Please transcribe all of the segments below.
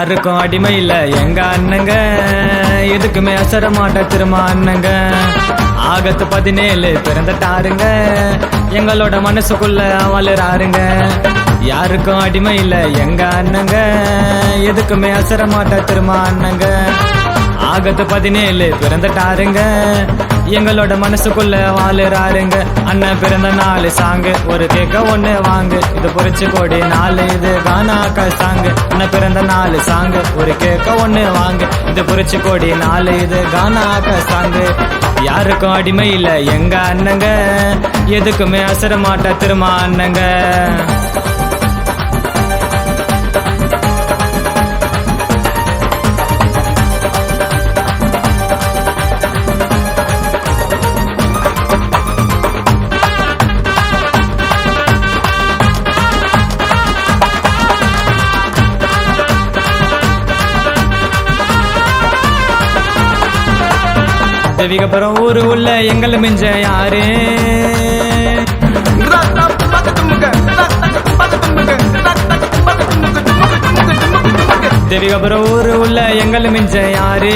யாருக்கும் அடிமை இல்ல எங்க அண்ணங்க, எதுக்குமே அசர மாட்ட திரும்ப அண்ணங்க. ஆகத்து 17 பிறந்துட்டாருங்க, எங்களோட மனசுக்குள்ள வளராருங்க. யாருக்கும் அடிமை இல்ல எங்க அண்ணங்க, எதுக்குமே அசர மாட்ட திரும்ப அண்ணங்க. ஆகத்து 17 பிறந்துட்டாருங்க, எங்களோட மனசுக்குள்ள வாழுறாருங்க. அண்ணன் பிறந்த நாள் சாங்கு ஒரு கேக்க ஒண்ணு வாங்கு, இது பொறிச்சு கோடி நாலு இது கானாக்க சாங்கு. அண்ணன் பிறந்த நாள் சாங்கு ஒரு கேக்க ஒண்ணு வாங்கு, இது பொறிச்சு கோடி நாலு இது கானாக்க சாங்கு. யாருக்கும் அடிமை இல்ல எங்க அண்ணங்க, எதுக்குமே அசர மாட்ட திரும்ப அண்ணங்க. தெவிகபுரம் ஊரு உள்ள எங்களை மிஞ்ச யாரு, தெவிகபுரம் ஊரு உள்ள எங்களை மிஞ்ச யாரு.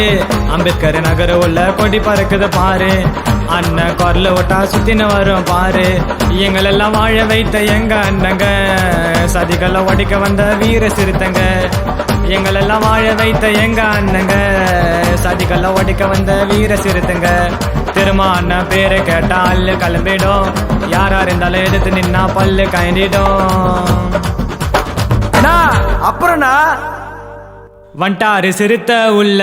அம்பேத்கர் நகர உள்ள கொடி பறக்குது பாரு, அண்ணன் குரல ஓட்டா சுத்தின வரும் பாரு. எங்களெல்லாம் வாழ வைத்த எங்க அண்ணங்க, சதிகளை ஒடிக்க வந்த வீர சிறுத்தங்க. எங்களெல்லாம் வாழ வைத்த எங்க அண்ணங்க, சதிகளை ஒடிக்க வந்த வீர சிறுத்தங்க. திரும்ப அண்ணன் பேரை கேட்டா அல்லு கிளம்பிடும், யாரா இருந்தாலும் எதிர்த்து நின்னா பல்லு கயண்டிடும். அப்புறம்னா வண்டாரு சிறுத்த உள்ள